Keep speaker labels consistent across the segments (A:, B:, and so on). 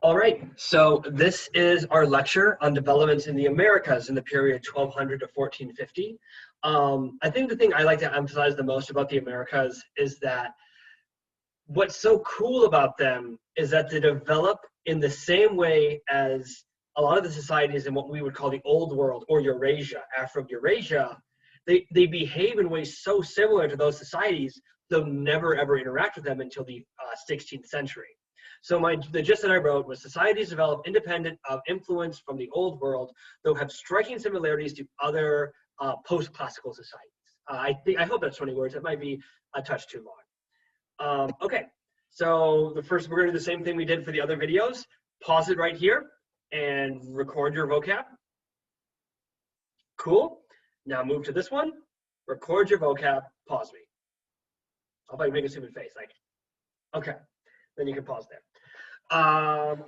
A: All right, so this is our lecture on developments in the Americas in the period 1200 to 1450. I think the thing I like to emphasize the most about the Americas is that what's so cool about them is that they develop in the same way as a lot of the societies in what we would call the Old World or Eurasia, Afro-Eurasia. They behave in ways so similar to those societies, they'll never ever interact with them until the 16th century. So the gist that I wrote was societies develop independent of influence from the Old World, though have striking similarities to other post-classical societies. I hope that's 20 words. It might be a touch too long. Okay, so we're going to do the same thing we did for the other videos. Pause it right here and record your vocab. Cool. Now move to this one. Record your vocab. Pause me. I'll probably make a stupid face. Like, okay. Then you can pause there.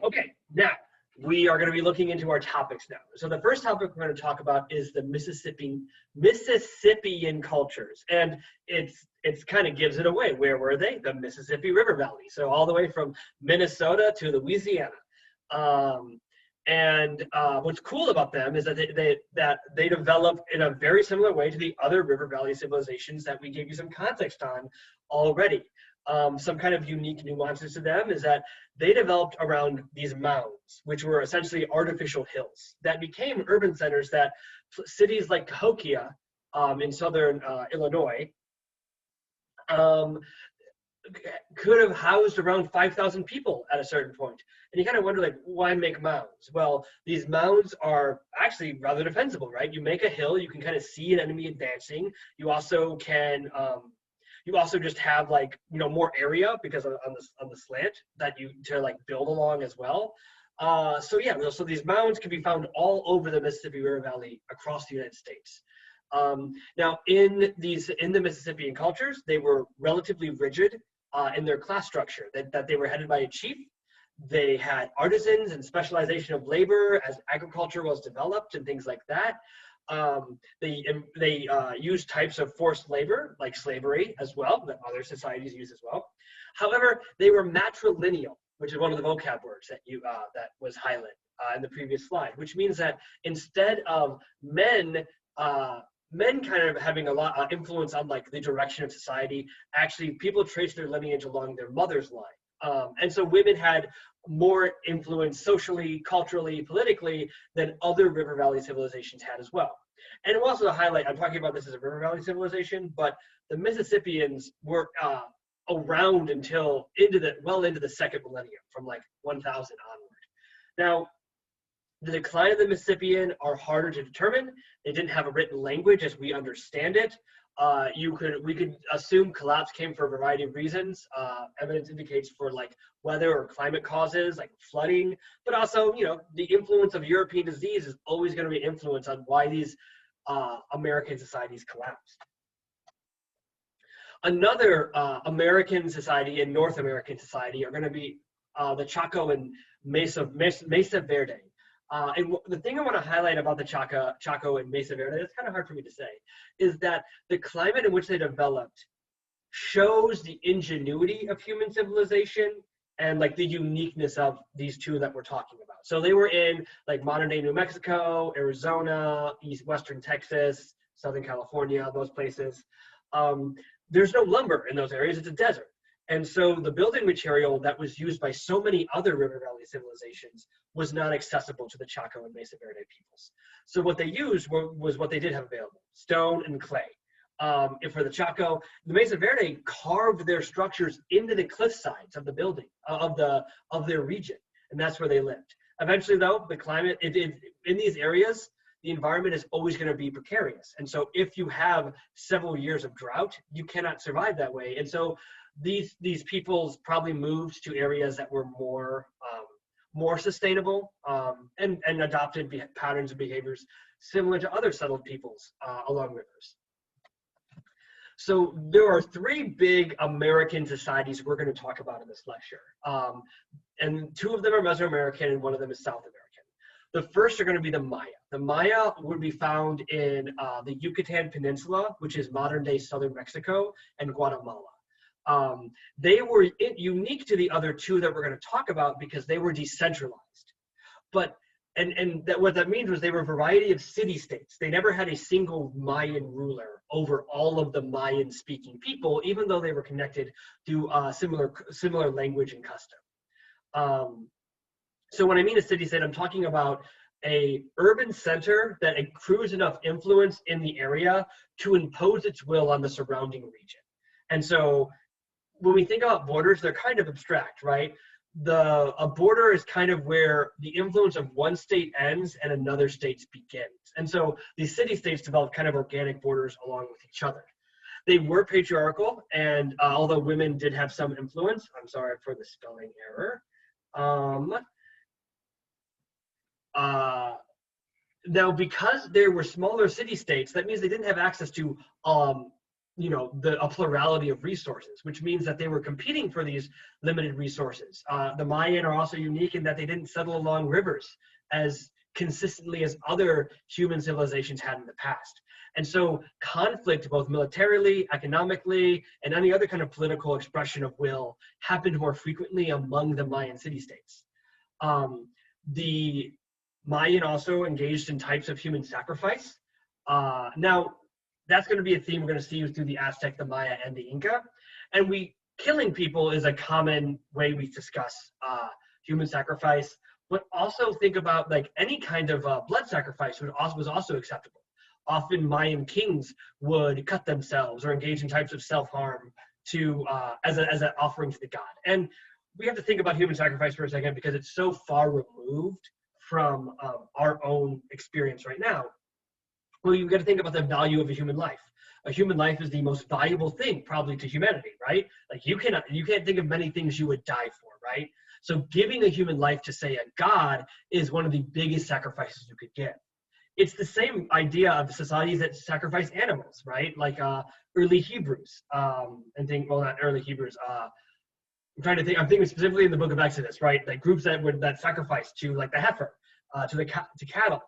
A: Okay, now we are going to be looking into our topics now. So the first topic we're going to talk about is the Mississippian cultures, and it's kind of gives it away. Where were they? The Mississippi River Valley. So all the way from Minnesota to Louisiana. What's cool about them is that they developed in a very similar way to the other river valley civilizations that we gave you some context on already. Some kind of unique nuances to them is that they developed around these mounds, which were essentially artificial hills that became urban centers that cities like Cahokia in southern Illinois could have housed around 5,000 people at a certain point. And you kind of wonder, like, why make mounds? Well, these mounds are actually rather defensible, right? You make a hill, you can kind of see an enemy advancing. You also can you also just have, like, you know, more area because on the slant that you to like build along as well. So yeah, so these mounds can be found all over the Mississippi River Valley across the United States. Now in the Mississippian cultures, they were relatively rigid in their class structure, that they were headed by a chief. They had artisans and specialization of labor as agriculture was developed and things like that. They used types of forced labor like slavery as well that other societies use as well. However, they were matrilineal, which is one of the vocab words that was highlighted in the previous slide, which means that instead of men kind of having a lot of influence on like the direction of society, actually people trace their lineage along their mother's line. And so women had more influence socially, culturally, politically than other river valley civilizations had as well. And also to highlight, I'm talking about this as a river valley civilization, but the Mississippians were around until well into the second millennium, from like 1000 onward. Now, the decline of the Mississippian are harder to determine. They didn't have a written language as we understand it. We could assume collapse came for a variety of reasons. Evidence indicates for like weather or climate causes like flooding, but also, you know, the influence of European disease is always going to be influence on why these American societies collapsed. Another American society and North American society are going to be the Chaco and Mesa Verde. And the thing I want to highlight about the Chaco and Mesa Verde, it's kind of hard for me to say, is that the climate in which they developed shows the ingenuity of human civilization and like the uniqueness of these two that we're talking about. So they were in like modern day New Mexico, Arizona, western Texas, Southern California, those places. There's no lumber in those areas, it's a desert. And so the building material that was used by so many other river valley civilizations was not accessible to the Chaco and Mesa Verde peoples. So what they used was what they did have available, stone and clay. And for the Chaco, the Mesa Verde carved their structures into the cliff sides of the building, of their region, and that's where they lived. Eventually though, the climate, in these areas, the environment is always going to be precarious. And so if you have several years of drought, you cannot survive that way. And so these peoples probably moved to areas that were more sustainable and adopted patterns and behaviors similar to other settled peoples along rivers. So there are three big American societies we're going to talk about in this lecture. And two of them are Mesoamerican and one of them is South American. The first are going to be the Maya. The Maya would be found in the Yucatan Peninsula, which is modern day southern Mexico and Guatemala. They were unique to the other two that we're going to talk about because they were decentralized. But and that what that means was they were a variety of city-states. They never had a single Mayan ruler over all of the Mayan-speaking people, even though they were connected to similar language and custom. So when I mean a city-state, I'm talking about a urban center that accrues enough influence in the area to impose its will on the surrounding region. And so when we think about borders, they're kind of abstract, right? A border is kind of where the influence of one state ends and another state begins. And so these city-states developed kind of organic borders along with each other. They were patriarchal, and although women did have some influence, I'm sorry for the spelling error. Now, because there were smaller city-states, that means they didn't have access to a plurality of resources, which means that they were competing for these limited resources. The Mayan are also unique in that they didn't settle along rivers as consistently as other human civilizations had in the past. And so conflict, both militarily, economically, and any other kind of political expression of will, happened more frequently among the Mayan city-states. The Mayan also engaged in types of human sacrifice. Now, that's going to be a theme we're going to see through the Aztec, the Maya, and the Inca. And killing people is a common way we discuss human sacrifice, but also think about like any kind of blood sacrifice was also acceptable. Often Mayan kings would cut themselves or engage in types of self-harm as an offering to the god. And we have to think about human sacrifice for a second because it's so far removed from our own experience right now. Well, you've got to think about the value of a human life. A human life is the most valuable thing probably to humanity, right? Like you can't think of many things you would die for, right? So giving a human life to, say, a god is one of the biggest sacrifices you could give. It's the same idea of societies that sacrifice animals, right? Like early Hebrews, not early Hebrews. I'm thinking specifically in the book of Exodus, right? Like groups that sacrifice to like the heifer, to cattle.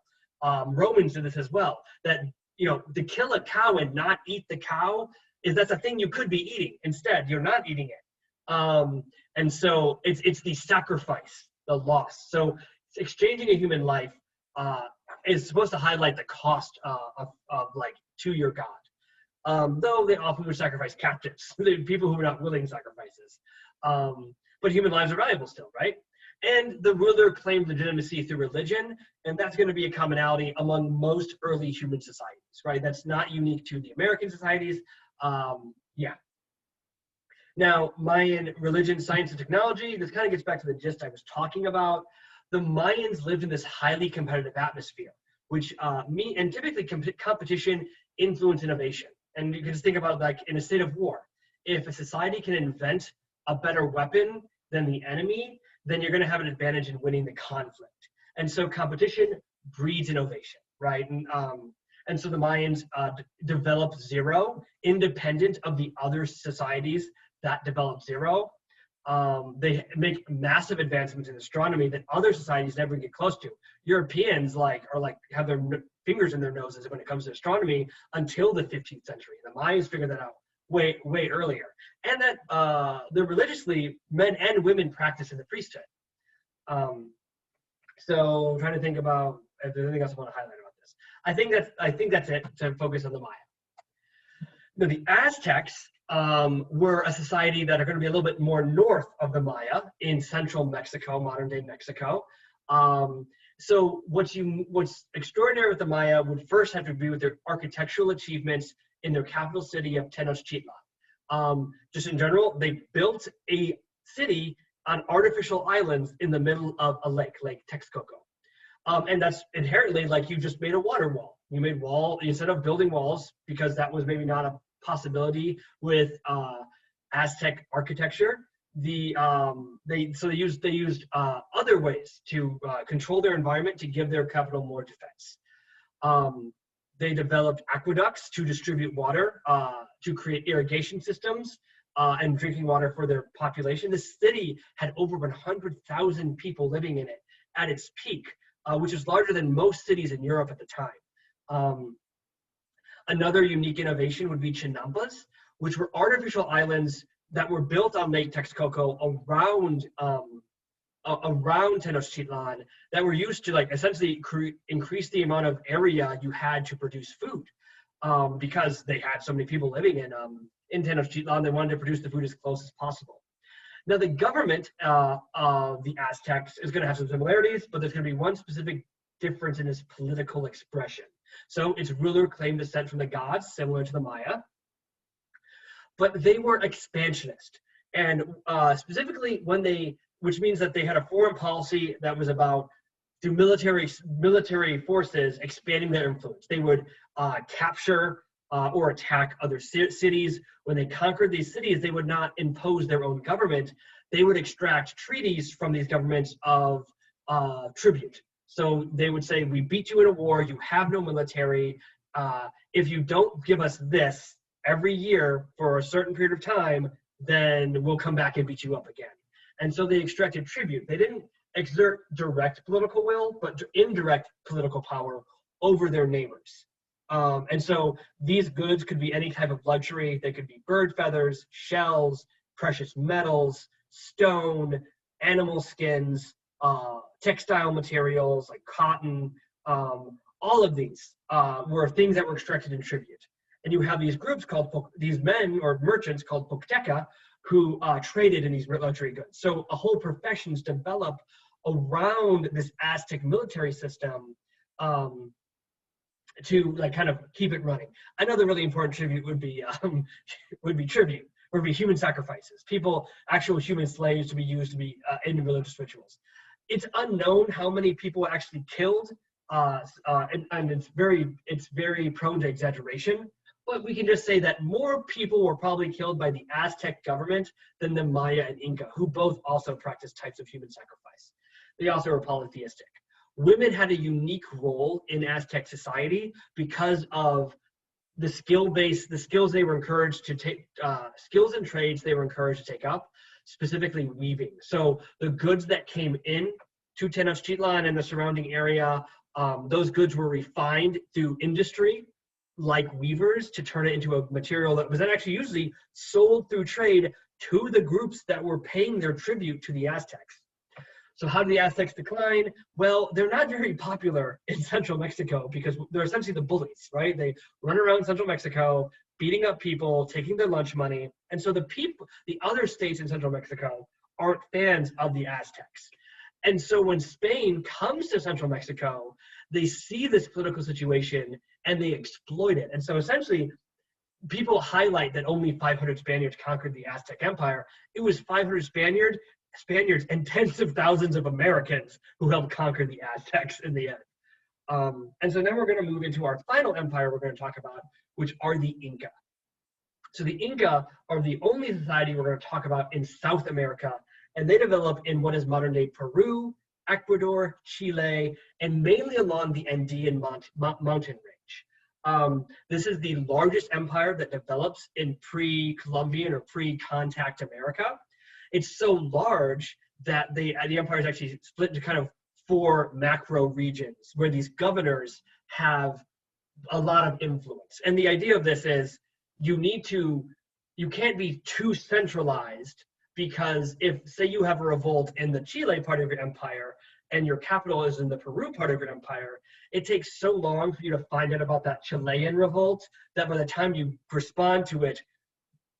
A: Romans did this as well. That to kill a cow and not eat the cow that's a thing you could be eating. Instead, you're not eating it. And so it's the sacrifice, the loss. So exchanging a human life is supposed to highlight the cost of to your God. Though they often would sacrifice captives, people who were not willing sacrifices. But human lives are valuable still, right? And the ruler claimed legitimacy through religion, and that's going to be a commonality among most early human societies, right? That's not unique to the American societies. Now, Mayan religion, science, and technology, this kind of gets back to the gist I was talking about. The Mayans lived in this highly competitive atmosphere, which typically competition influenced innovation. And you can just think about like in a state of war. If a society can invent a better weapon than the enemy, then you're going to have an advantage in winning the conflict. And so competition breeds innovation, right? And so the Mayans developed zero, independent of the other societies that developed zero. They make massive advancements in astronomy that other societies never get close to. Europeans have their fingers in their noses when it comes to astronomy until the 15th century. The Mayans figured that out way earlier, and that religiously men and women practice in the priesthood. So I'm trying to think about if there's anything else I want to highlight about this. I think that's it to focus on the Maya. Now the Aztecs were a society that are going to be a little bit more north of the Maya in central Mexico, modern day Mexico. So what's extraordinary with the Maya would first have to be with their architectural achievements in their capital city of Tenochtitlan. Just in general, they built a city on artificial islands in the middle of a lake, Lake Texcoco. And that's inherently like you just made a water wall. You made instead of building walls, because that was maybe not a possibility with Aztec architecture. They used other ways to control their environment to give their capital more defense. They developed aqueducts to distribute water, to create irrigation systems and drinking water for their population. The city had over 100,000 people living in it at its peak, which is larger than most cities in Europe at the time. Another unique innovation would be chinampas, which were artificial islands that were built on Lake Texcoco around Tenochtitlan that were used to like essentially increase the amount of area you had to produce food, because they had so many people living in Tenochtitlan. They wanted to produce the food as close as possible. Now the government of the Aztecs is going to have some similarities, but there's going to be one specific difference in its political expression. So its ruler claimed descent from the gods, similar to the Maya, but they were expansionist, and specifically which means that they had a foreign policy that was about, through military forces, expanding their influence. They would capture or attack other cities. When they conquered these cities, they would not impose their own government. They would extract treaties from these governments of tribute. So they would say, we beat you in a war, you have no military. If you don't give us this every year for a certain period of time, then we'll come back and beat you up again. And so they extracted tribute. They didn't exert direct political will, but indirect political power over their neighbors. And so these goods could be any type of luxury. They could be bird feathers, shells, precious metals, stone, animal skins, textile materials like cotton. All of these were things that were extracted in tribute. And you have these groups called, these men or merchants called Pochteca, who traded in these luxury goods. So a whole professions develop around this Aztec military system to like kind of keep it running. Another really important tribute would be human sacrifices. Actual human slaves to be used to be in religious rituals. It's unknown how many people actually killed, and it's very prone to exaggeration. But we can just say that more people were probably killed by the Aztec government than the Maya and Inca, who both also practiced types of human sacrifice. They also were polytheistic. Women had a unique role in Aztec society because of the skills they were encouraged to take, skills and trades they were encouraged to take up, specifically weaving. So the goods that came in to Tenochtitlan and the surrounding area, those goods were refined through industry, like weavers, to turn it into a material that was then actually usually sold through trade to the groups that were paying their tribute to the Aztecs. So how did the Aztecs decline? Well, they're not very popular in central Mexico because they're essentially the bullies, right? They run around central Mexico, beating up people, taking their lunch money. And so the other states in central Mexico aren't fans of the Aztecs. And so when Spain comes to central Mexico, they see this political situation and they exploit it. And so essentially, people highlight that only 500 Spaniards conquered the Aztec Empire. It was 500 Spaniards and tens of thousands of Americans who helped conquer the Aztecs in the end. And so then we're going to move into our final empire we're going to talk about, which are the Inca. So the Inca are the only society we're going to talk about in South America, and they develop in what is modern-day Peru, Ecuador, Chile, and mainly along the Andean mountain range. This is the largest empire that develops in pre-Columbian or pre-contact America. It's so large that the empire is actually split into kind of 4 macro regions where these governors have a lot of influence. And the idea of this is you can't be too centralized, because if, say, you have a revolt in the Chile part of your empire and your capital is in the Peru part of your empire, it takes so long for you to find out about that Chilean revolt that by the time you respond to it,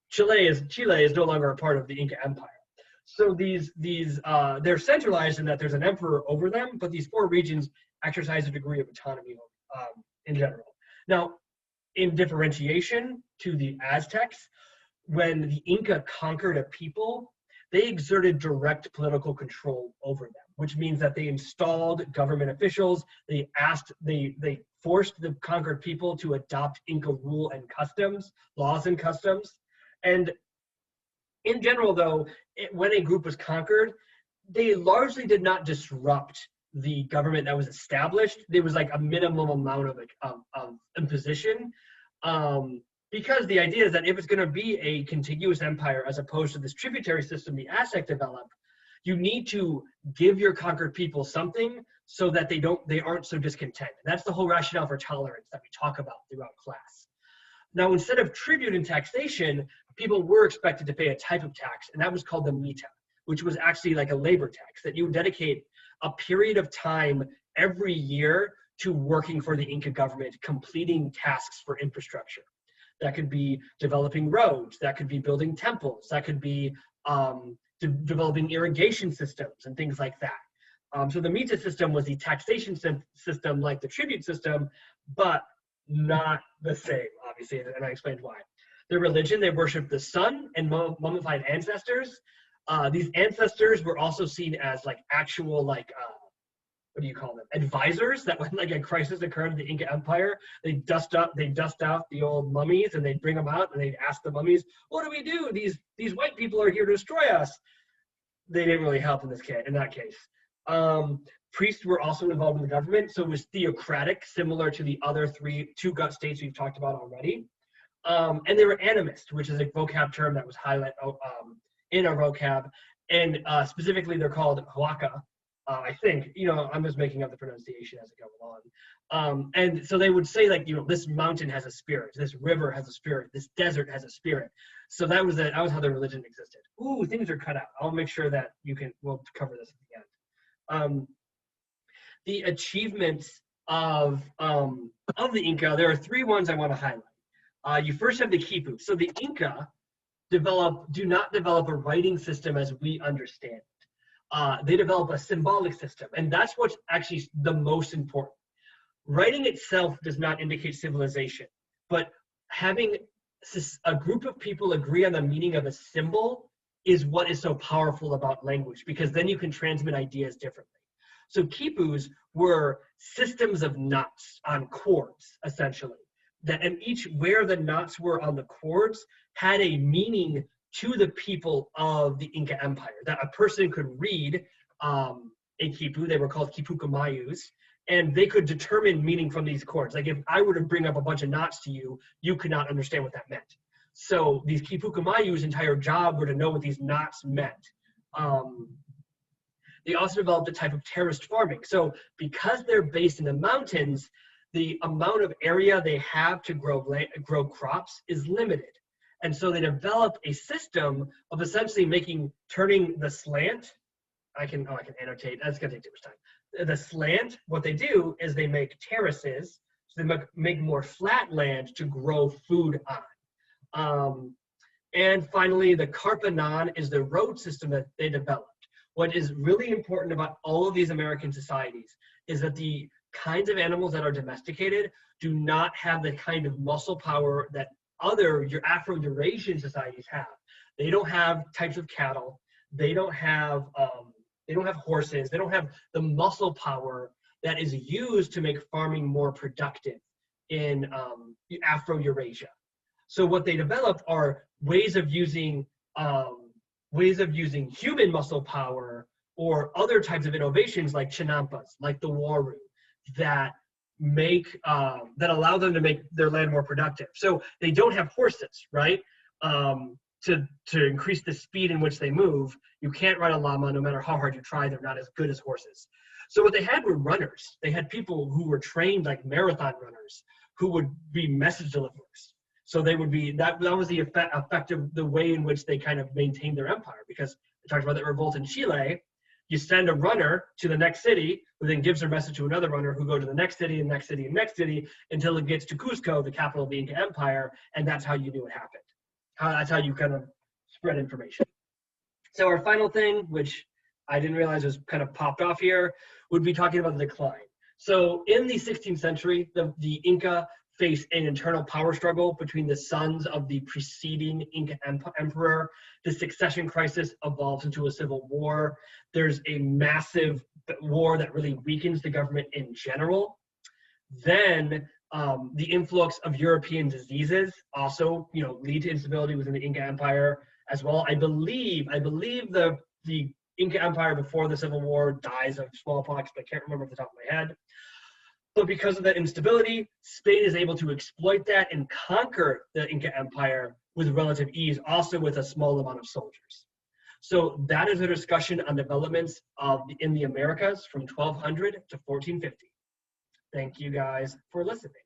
A: Chile is no longer a part of the Inca Empire. So they're centralized in that there's an emperor over them, but these 4 regions exercise a degree of autonomy in general. Now, in differentiation to the Aztecs, when the Inca conquered a people, they exerted direct political control over them, which means that they installed government officials. They forced the conquered people to adopt Inca rule and laws and customs. And in general, though, when a group was conquered, they largely did not disrupt the government that was established. There was like a minimum amount of imposition, because the idea is that if it's going to be a contiguous empire as opposed to this tributary system the Aztec developed, you need to give your conquered people something so that they aren't so discontent. And that's the whole rationale for tolerance that we talk about throughout class. Now, instead of tribute and taxation, people were expected to pay a type of tax, and that was called the mita, which was actually like a labor tax that you would dedicate a period of time every year to working for the Inca government, completing tasks for infrastructure. That could be developing roads, that could be building temples, that could be developing irrigation systems and things like that. So the mita system was the taxation system like the tribute system, but not the same, obviously, and I explained why. Their religion, they worshiped the sun and mummified ancestors. These ancestors were also seen as like actual what do you call them? Advisors, that when like a crisis occurred in the Inca Empire, they dust out the old mummies and they'd bring them out and they'd ask the mummies, what do we do? These white people are here to destroy us. They didn't really help in that case. Priests were also involved in the government, so it was theocratic, similar to the other two gut states we've talked about already. And they were animist, which is a vocab term that was highlighted in our vocab, and specifically they're called huaca. I think, I'm just making up the pronunciation as I go along. And so they would say like, this mountain has a spirit, this river has a spirit, this desert has a spirit. So that was how their religion existed. Ooh, things are cut out. I'll make sure that we'll cover this at the end. The achievements of the Inca, there are three ones I want to highlight. You first have the quipu. So the Inca do not develop a writing system as we understand it. They develop a symbolic system, and that's what's actually the most important. Writing itself does not indicate civilization, but having a group of people agree on the meaning of a symbol is what is so powerful about language, because then you can transmit ideas differently. So quipus were systems of knots on cords, essentially, and each where the knots were on the cords had a meaning to the people of the Inca Empire, that a person could read a quipu. They were called quipucamayus, and they could determine meaning from these cords. Like if I were to bring up a bunch of knots to you, you could not understand what that meant. So these quipucamayus' entire job were to know what these knots meant. They also developed a type of terraced farming. So because they're based in the mountains, the amount of area they have to grow crops is limited. And so they develop a system of essentially turning the slant. I can annotate. That's gonna take too much time. The slant, what they do is they make terraces. So they make more flat land to grow food on. And finally, the carpanon is the road system that they developed. What is really important about all of these American societies is that the kinds of animals that are domesticated do not have the kind of muscle power that your Afro-Eurasian societies have. They don't have types of cattle. They don't have horses. They don't have the muscle power that is used to make farming more productive in Afro-Eurasia. So what they developed are ways of using human muscle power or other types of innovations like chinampas, like the waru, that allow them to make their land more productive. So they don't have horses, right? To increase the speed in which they move, you can't ride a llama no matter how hard you try. They're not as good as horses. So what they had were runners. They had people who were trained like marathon runners who would be message deliverers. So they would be, that was the effect of the way in which they kind of maintained their empire, because we talked about that revolt in Chile. You send a runner to the next city, who then gives their message to another runner, who go to the next city and next city and next city until it gets to Cusco, the capital of the Inca Empire, and that's how you knew it happened. That's how you kind of spread information. So our final thing, which I didn't realize was kind of popped off here, would be talking about the decline. So in the 16th century, the Inca faced an internal power struggle between the sons of the preceding Inca emperor. The succession crisis evolves into a civil war. There's a massive war that really weakens the government in general. Then the influx of European diseases also, lead to instability within the Inca Empire as well. I believe the Inca Empire before the Civil War dies of smallpox, but I can't remember off the top of my head. But because of that instability, Spain is able to exploit that and conquer the Inca Empire with relative ease, also with a small amount of soldiers. So that is a discussion on developments in the Americas from 1200 to 1450. Thank you guys for listening.